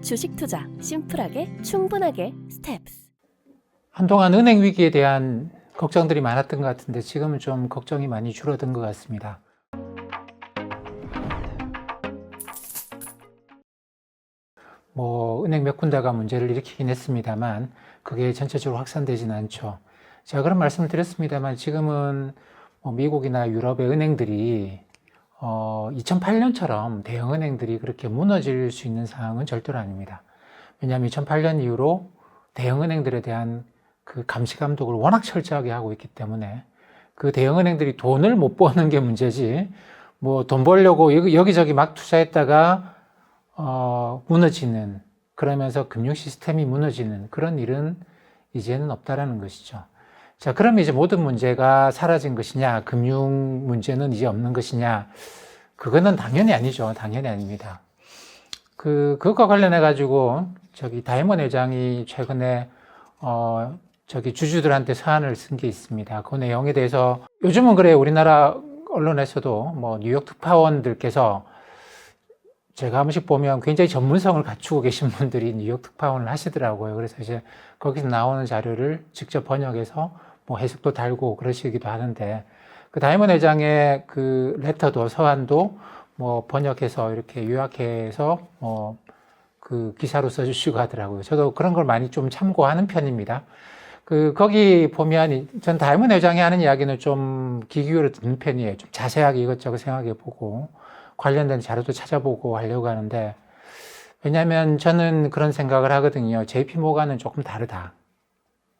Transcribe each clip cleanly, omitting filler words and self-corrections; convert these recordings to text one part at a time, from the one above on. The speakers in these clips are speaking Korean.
주식 투자 심플하게 충분하게 스텝스. 한동안 은행 위기에 대한 걱정들이 많았던 것 같은데 지금은 좀 걱정이 많이 줄어든 것 같습니다. 은행 몇 군데가 문제를 일으키긴 했습니다만 그게 전체적으로 확산되지는 않죠. 제가 그런 말씀을 드렸습니다만 지금은 미국이나 유럽의 은행들이 2008년처럼 대형 은행들이 그렇게 무너질 수 있는 상황은 절대로 아닙니다. 왜냐하면 2008년 이후로 대형 은행들에 대한 그 감시 감독을 워낙 철저하게 하고 있기 때문에 그 대형 은행들이 돈을 못 버는 게 문제지 돈 벌려고 여기저기 막 투자했다가 무너지는, 그러면서 금융 시스템이 무너지는 그런 일은 이제는 없다라는 것이죠. 자, 그러면 이제 모든 문제가 사라진 것이냐, 금융 문제는 이제 없는 것이냐, 그거는 당연히 아니죠. 당연히 아닙니다. 그것과 관련해 가지고 다이먼 회장이 최근에 주주들한테 서한을 쓴 게 있습니다. 그 내용에 대해서 요즘은 그래, 우리나라 언론에서도 뉴욕 특파원들께서 제가 한 번씩 보면 굉장히 전문성을 갖추고 계신 분들이 뉴욕 특파원을 하시더라고요. 그래서 이제 거기서 나오는 자료를 직접 번역해서 해석도 달고 그러시기도 하는데, 그 다이먼 회장의 그 레터도, 서한도 번역해서 이렇게 요약해서 그 기사로 써주시고 하더라고요. 저도 그런 걸 많이 좀 참고하는 편입니다. 거기 보면 전 다이먼 회장이 하는 이야기는 좀 귀 기울여 듣는 편이에요. 좀 자세하게 이것저것 생각해 보고 관련된 자료도 찾아보고 하려고 하는데, 왜냐하면 저는 그런 생각을 하거든요. JP 모간은 조금 다르다.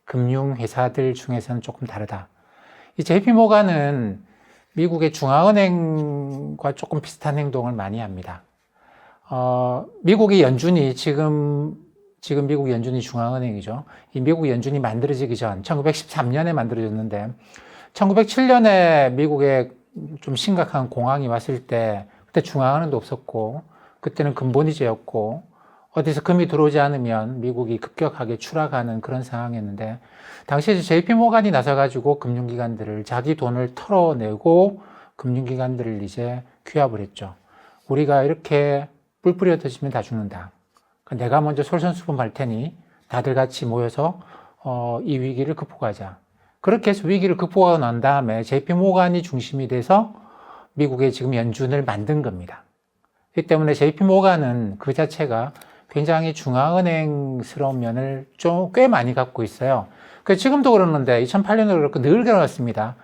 금융회사들 중에서는 조금 다르다. 이 JP 모간은 미국의 중앙은행과 조금 비슷한 행동을 많이 합니다. 미국의 연준이 지금 미국 연준이 중앙은행이죠. 이 미국 연준이 만들어지기 전 1913년에 만들어졌는데 1907년에 미국에 좀 심각한 공황이 왔을 때 그때 중앙은행도 없었고 그때는 근본이제였고 어디서 금이 들어오지 않으면 미국이 급격하게 추락하는 그런 상황이었는데, 당시에 JP 모간이 나서가지고 금융기관들을 자기 돈을 털어내고 금융기관들을 이제 규합을 했죠. 우리가 이렇게 뿔 뿌려 터지면 다 죽는다. 내가 먼저 솔선수범할 테니 다들 같이 모여서 이 위기를 극복하자. 그렇게 해서 위기를 극복하고 난 다음에 JP 모간이 중심이 돼서 미국의 지금 연준을 만든 겁니다. 그렇기 때문에 JP 모간은 그 자체가 굉장히 중앙은행스러운 면을 좀 꽤 많이 갖고 있어요. 지금도 그러는데 2008년도 그렇고 늘 그렇습니다.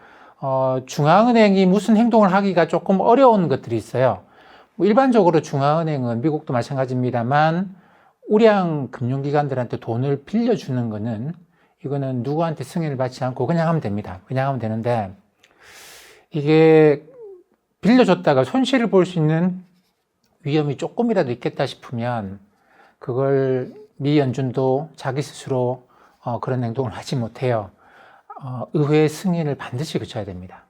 중앙은행이 무슨 행동을 하기가 조금 어려운 것들이 있어요. 일반적으로 중앙은행은 미국도 마찬가지입니다만 우량 금융기관들한테 돈을 빌려주는 거는 이거는 누구한테 승인을 받지 않고 그냥 하면 됩니다. 그냥 하면 되는데, 이게 빌려줬다가 손실을 볼 수 있는 위험이 조금이라도 있겠다 싶으면 그걸 미 연준도 자기 스스로 그런 행동을 하지 못해요. 의회의 승인을 반드시 거쳐야 됩니다.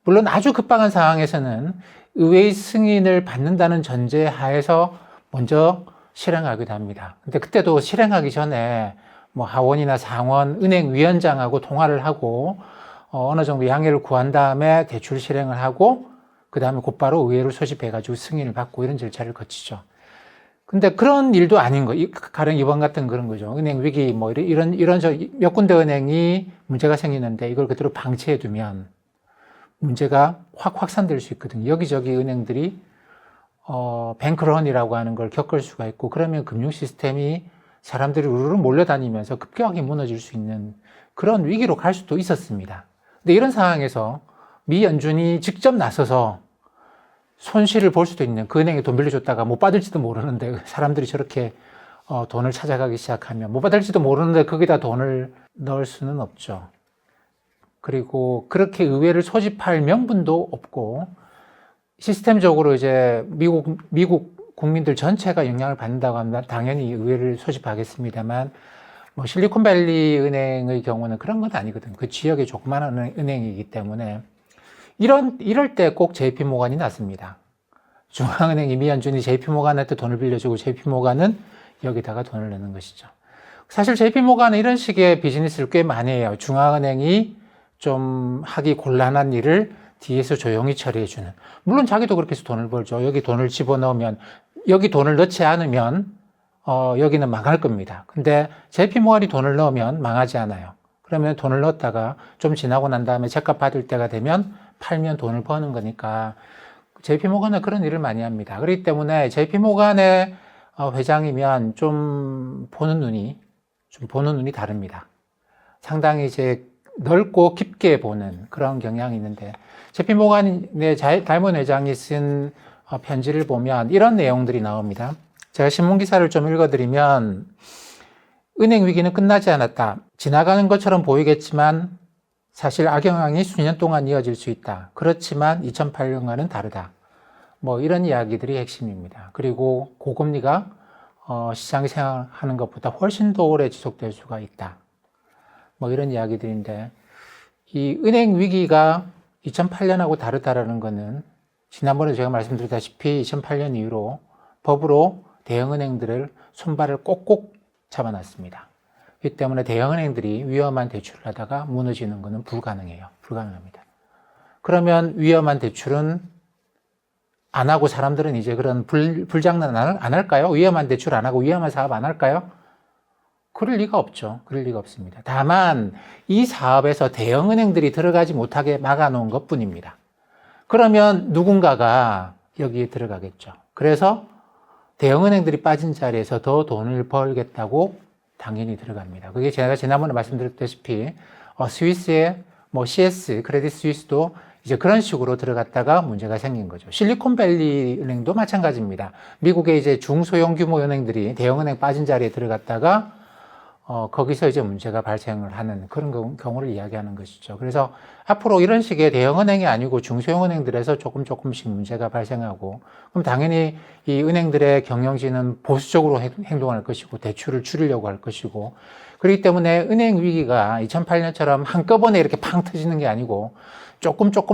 물론 아주 급박한 상황에서는 의회의 승인을 받는다는 전제 하에서 먼저 실행하기도 합니다. 근데 그때도 실행하기 전에 하원이나 상원, 은행위원장하고 통화를 하고 어느 정도 양해를 구한 다음에 대출 실행을 하고 그 다음에 곧바로 의회를 소집해가지고 승인을 받고 이런 절차를 거치죠. 근데 그런 일도 아닌 거, 가령 이번 같은 그런 거죠. 은행 위기 이런 몇 군데 은행이 문제가 생기는데 이걸 그대로 방치해두면 문제가 확 확산될 수 있거든요. 여기저기 은행들이 뱅크런이라고 하는 걸 겪을 수가 있고, 그러면 금융 시스템이 사람들이 우르르 몰려다니면서 급격하게 무너질 수 있는 그런 위기로 갈 수도 있었습니다. 근데 이런 상황에서 미 연준이 직접 나서서 손실을 볼 수도 있는, 그 은행에 돈 빌려줬다가 못 받을지도 모르는데 사람들이 저렇게 돈을 찾아가기 시작하면 못 받을지도 모르는데 거기다 돈을 넣을 수는 없죠. 그리고 그렇게 의회를 소집할 명분도 없고, 시스템적으로 이제 미국 국민들 전체가 영향을 받는다고 하면 당연히 의회를 소집하겠습니다만, 실리콘밸리 은행의 경우는 그런 건 아니거든요. 그 지역의 조그마한 은행이기 때문에 이럴 때 꼭 JP 모간이 났습니다. 중앙은행이 미 연준이 JP 모간한테 돈을 빌려주고 JP 모간은 여기다가 돈을 넣는 것이죠. 사실 JP 모간은 이런 식의 비즈니스를 꽤 많이 해요. 중앙은행이 좀 하기 곤란한 일을 뒤에서 조용히 처리해주는. 물론 자기도 그렇게 해서 돈을 벌죠. 여기 돈을 집어넣으면, 여기 돈을 넣지 않으면 여기는 망할 겁니다. 근데 JP모건이 돈을 넣으면 망하지 않아요. 그러면 돈을 넣었다가 좀 지나고 난 다음에 제값 받을 때가 되면 팔면 돈을 버는 거니까 JP모건은 그런 일을 많이 합니다. 그렇기 때문에 JP모건의 회장이면 좀 보는 눈이 다릅니다. 상당히 이제 넓고 깊게 보는 그런 경향이 있는데 JP모건의 다이먼 회장이 쓴 편지를 보면 이런 내용들이 나옵니다. 제가 신문기사를 좀 읽어드리면 은행 위기는 끝나지 않았다. 지나가는 것처럼 보이겠지만 사실 악영향이 수년 동안 이어질 수 있다. 그렇지만 2008년과는 다르다. 뭐 이런 이야기들이 핵심입니다. 그리고 고금리가 시장이 생각하는 것보다 훨씬 더 오래 지속될 수가 있다. 뭐 이런 이야기들인데 이 은행 위기가 2008년하고 다르다라는 거는 지난번에 제가 말씀드렸다시피 2008년 이후로 법으로 대형은행들을 손발을 꼭꼭 잡아놨습니다. 그렇기 때문에 대형은행들이 위험한 대출을 하다가 무너지는 것은 불가능해요. 불가능합니다. 그러면 위험한 대출은 안 하고 사람들은 이제 그런 불장난 안 할까요? 위험한 대출 안 하고 위험한 사업 안 할까요? 그럴 리가 없죠. 그럴 리가 없습니다. 다만 이 사업에서 대형은행들이 들어가지 못하게 막아놓은 것 뿐입니다. 그러면 누군가가 여기에 들어가겠죠. 그래서 대형은행들이 빠진 자리에서 더 돈을 벌겠다고 당연히 들어갑니다. 그게 제가 지난번에 말씀드렸다시피 스위스의 뭐 CS, 크레딧 스위스도 이제 그런 식으로 들어갔다가 문제가 생긴 거죠. 실리콘밸리 은행도 마찬가지입니다. 미국의 이제 중소형 규모 은행들이 대형은행 빠진 자리에 들어갔다가 거기서 이제 문제가 발생을 하는 그런 경우를 이야기하는 것이죠. 그래서 앞으로 이런 식의 대형은행이 아니고 중소형 은행들에서 조금씩 문제가 발생하고, 그럼 당연히 이 은행들의 경영진은 보수적으로 행동할 것이고, 대출을 줄이려고 할 것이고, 그렇기 때문에 은행 위기가 2008년처럼 한꺼번에 이렇게 팡 터지는 게 아니고, 조금씩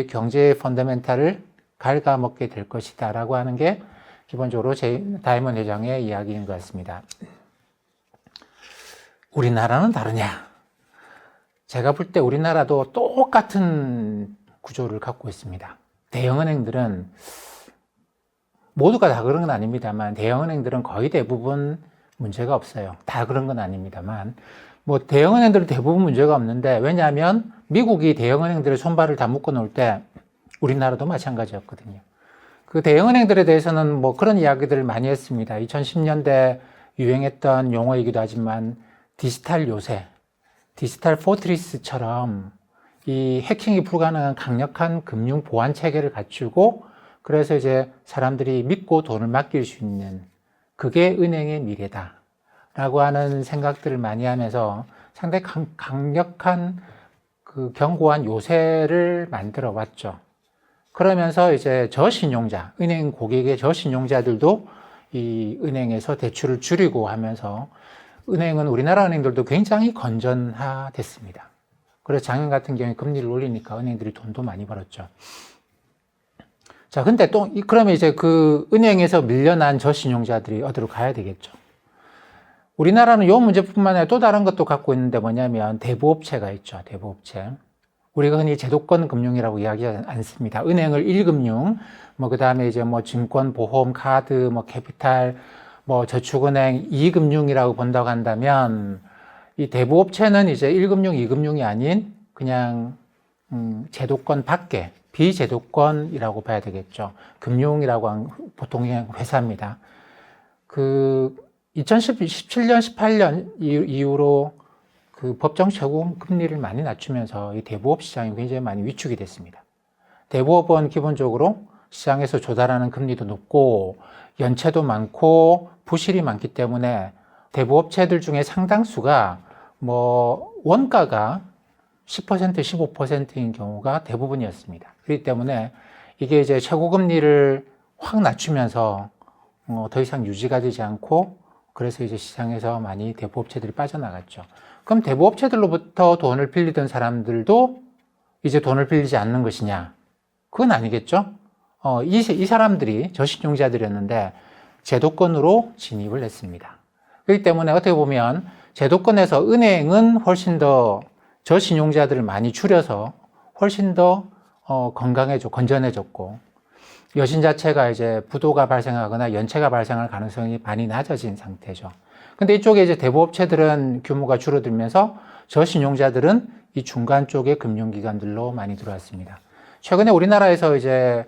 경제의 펀더멘탈을 갉아먹게 될 것이다 라고 하는 게 기본적으로 다이먼 회장의 이야기인 것 같습니다. 우리나라는 다르냐? 제가 볼 때 우리나라도 똑같은 구조를 갖고 있습니다. 대형은행들은 모두가 다 그런 건 아닙니다만 대형은행들은 거의 대부분 문제가 없어요. 다 그런 건 아닙니다만 뭐 대형은행들은 대부분 문제가 없는데, 왜냐하면 미국이 대형은행들의 손발을 다 묶어 놓을 때 우리나라도 마찬가지였거든요. 그 대형은행들에 대해서는 뭐 그런 이야기들을 많이 했습니다. 2010년대 유행했던 용어이기도 하지만 디지털 요새, 디지털 포트리스처럼 이 해킹이 불가능한 강력한 금융 보안 체계를 갖추고, 그래서 이제 사람들이 믿고 돈을 맡길 수 있는 그게 은행의 미래다 라고 하는 생각들을 많이 하면서 상당히 강력한 그 견고한 요새를 만들어 왔죠. 그러면서 이제 저신용자, 은행 고객의 저신용자들도 이 은행에서 대출을 줄이고 하면서 은행은, 우리나라 은행들도 굉장히 건전화됐습니다. 그래서 작년 같은 경우에 금리를 올리니까 은행들이 돈도 많이 벌었죠. 자, 근데 또, 그러면 이제 그 은행에서 밀려난 저신용자들이 어디로 가야 되겠죠. 우리나라는 이 문제뿐만 아니라 또 다른 것도 갖고 있는데 뭐냐면 대부업체가 있죠. 대부업체. 우리가 흔히 제도권 금융이라고 이야기하지 않습니다. 은행을 1금융, 그 다음에 이제 증권, 보험, 카드, 캐피탈, 저축은행 2금융이라고 본다고 한다면, 이 대부업체는 이제 1금융, 2금융이 아닌 그냥 제도권 밖에 비제도권이라고 봐야 되겠죠. 금융이라고 하는 보통 회사입니다. 2017년, 18년 이후로 그 법정 최고 금리를 많이 낮추면서 이 대부업 시장이 굉장히 많이 위축이 됐습니다. 대부업은 기본적으로 시장에서 조달하는 금리도 높고 연체도 많고 부실이 많기 때문에 대부업체들 중에 상당수가 원가가 10%, 15%인 경우가 대부분이었습니다. 그렇기 때문에 이게 이제 최고금리를 확 낮추면서 더 이상 유지가 되지 않고, 그래서 이제 시장에서 많이 대부업체들이 빠져나갔죠. 그럼 대부업체들로부터 돈을 빌리던 사람들도 이제 돈을 빌리지 않는 것이냐? 그건 아니겠죠? 이 사람들이 저신용자들이었는데 제도권으로 진입을 했습니다. 그렇기 때문에 어떻게 보면 제도권에서 은행은 훨씬 더 저신용자들을 많이 줄여서 훨씬 더 건전해졌고, 여신 자체가 이제 부도가 발생하거나 연체가 발생할 가능성이 많이 낮아진 상태죠. 근데 이쪽에 이제 대부업체들은 규모가 줄어들면서 저신용자들은 이 중간 쪽의 금융기관들로 많이 들어왔습니다. 최근에 우리나라에서 이제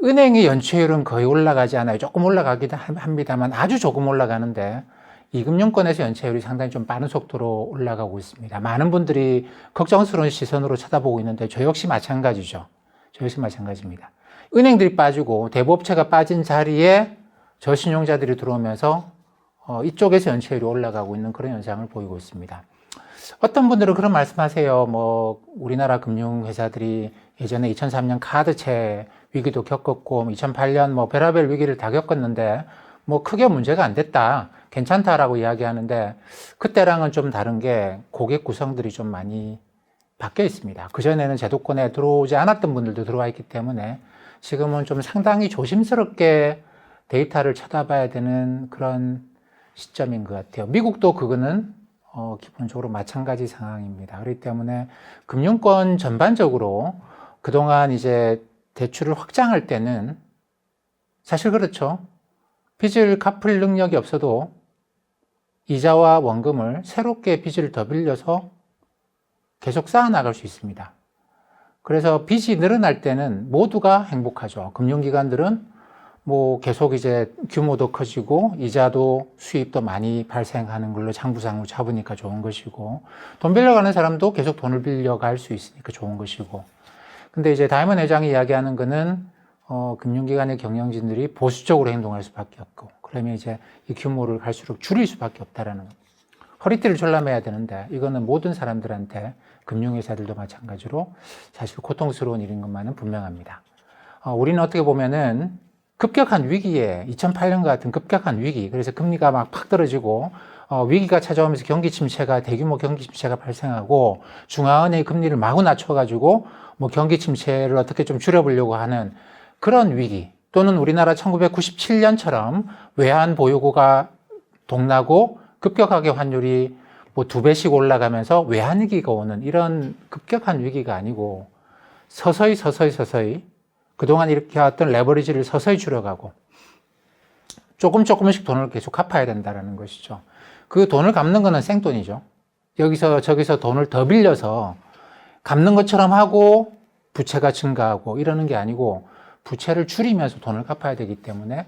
은행의 연체율은 거의 올라가지 않아요. 조금 올라가긴 합니다만 아주 조금 올라가는데 이 금융권에서 연체율이 상당히 좀 빠른 속도로 올라가고 있습니다. 많은 분들이 걱정스러운 시선으로 쳐다보고 있는데 저 역시 마찬가지죠. 저 역시 마찬가지입니다. 은행들이 빠지고 대부업체가 빠진 자리에 저신용자들이 들어오면서 이쪽에서 연체율이 올라가고 있는 그런 현상을 보이고 있습니다. 어떤 분들은 그런 말씀하세요. 뭐 우리나라 금융회사들이 예전에 2003년 카드채 위기도 겪었고 2008년 뭐 별의별 위기를 다 겪었는데 뭐 크게 문제가 안 됐다. 괜찮다라고 이야기하는데 그때랑은 좀 다른 게 고객 구성들이 좀 많이 바뀌어 있습니다. 그전에는 제도권에 들어오지 않았던 분들도 들어와 있기 때문에 지금은 좀 상당히 조심스럽게 데이터를 쳐다봐야 되는 그런 시점인 것 같아요. 미국도 그거는 기본적으로 마찬가지 상황입니다. 그렇기 때문에 금융권 전반적으로 그동안 이제 대출을 확장할 때는 사실 그렇죠. 빚을 갚을 능력이 없어도 이자와 원금을 새롭게 빚을 더 빌려서 계속 쌓아나갈 수 있습니다. 그래서 빚이 늘어날 때는 모두가 행복하죠. 금융기관들은 뭐 계속 이제 규모도 커지고 이자도 수입도 많이 발생하는 걸로 장부상으로 잡으니까 좋은 것이고 돈 빌려가는 사람도 계속 돈을 빌려갈 수 있으니까 좋은 것이고 근데 이제 다이먼 회장이 이야기하는 거는 금융기관의 경영진들이 보수적으로 행동할 수밖에 없고 그러면 이제 이 규모를 갈수록 줄일 수밖에 없다라는 허리띠를 졸라매야 되는데 이거는 모든 사람들한테 금융회사들도 마찬가지로 사실 고통스러운 일인 것만은 분명합니다. 우리는 어떻게 보면은 급격한 위기에 2008년 같은 급격한 위기 그래서 금리가 막 팍 떨어지고 위기가 찾아오면서 경기 침체가 대규모 경기 침체가 발생하고 중앙은행이 금리를 마구 낮춰가지고 뭐 경기 침체를 어떻게 좀 줄여보려고 하는 그런 위기 또는 우리나라 1997년처럼 외환 보유고가 동나고 급격하게 환율이 뭐 2배씩 올라가면서 외환위기가 오는 이런 급격한 위기가 아니고 서서히 그동안 이렇게 왔던 레버리지를 서서히 줄여가고 조금씩 돈을 계속 갚아야 된다는 것이죠. 그 돈을 갚는 거는 생돈이죠. 여기서 저기서 돈을 더 빌려서 갚는 것처럼 하고 부채가 증가하고 이러는 게 아니고 부채를 줄이면서 돈을 갚아야 되기 때문에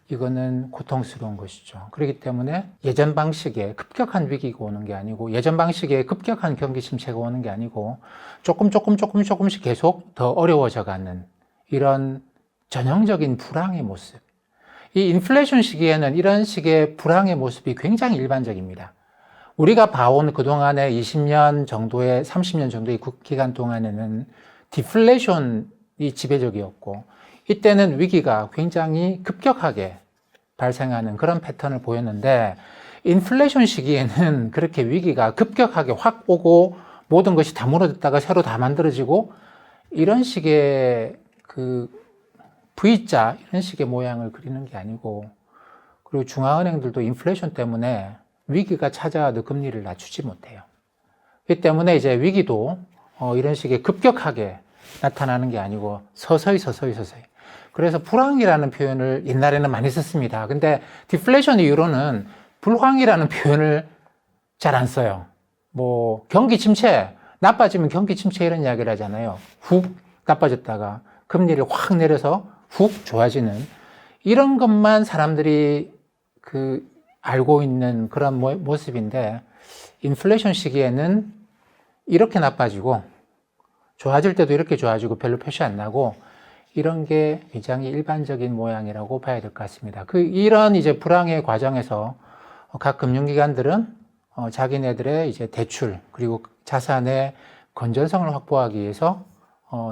이거는 고통스러운 것이죠. 그렇기 때문에 예전 방식의 급격한 위기가 오는 게 아니고 예전 방식의 급격한 경기 침체가 오는 게 아니고 조금씩 계속 더 어려워져 가는 이런 전형적인 불황의 모습. 이 인플레이션 시기에는 이런 식의 불황의 모습이 굉장히 일반적입니다. 우리가 봐온 그동안의 20년 정도의 30년 정도의 기간 동안에는 디플레이션이 지배적이었고 이때는 위기가 굉장히 급격하게 발생하는 그런 패턴을 보였는데 인플레이션 시기에는 그렇게 위기가 급격하게 확 오고 모든 것이 다 무너졌다가 새로 다 만들어지고 이런 식의 그 V자 이런 식의 모양을 그리는 게 아니고 그리고 중앙은행들도 인플레이션 때문에 위기가 찾아와도 금리를 낮추지 못해요. 그렇기 때문에 이제 위기도 이런 식의 급격하게 나타나는 게 아니고 서서히. 그래서 불황이라는 표현을 옛날에는 많이 썼습니다. 근데 디플레이션 이후로는 불황이라는 표현을 잘 안 써요. 뭐 경기 침체, 나빠지면 경기 침체 이런 이야기를 하잖아요. 훅 나빠졌다가 금리를 확 내려서 훅 좋아지는 이런 것만 사람들이 알고 있는 그런 모습인데 인플레이션 시기에는 이렇게 나빠지고 좋아질 때도 이렇게 좋아지고 별로 표시 안 나고 이런 게 굉장히 일반적인 모양이라고 봐야 될 것 같습니다. 이런 이제 불황의 과정에서 각 금융기관들은 자기네들의 이제 대출 그리고 자산의 건전성을 확보하기 위해서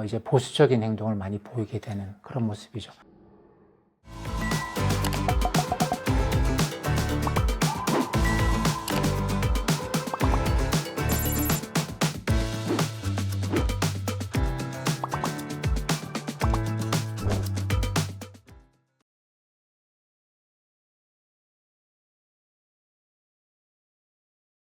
이제 보수적인 행동을 많이 보이게 되는 그런 모습이죠.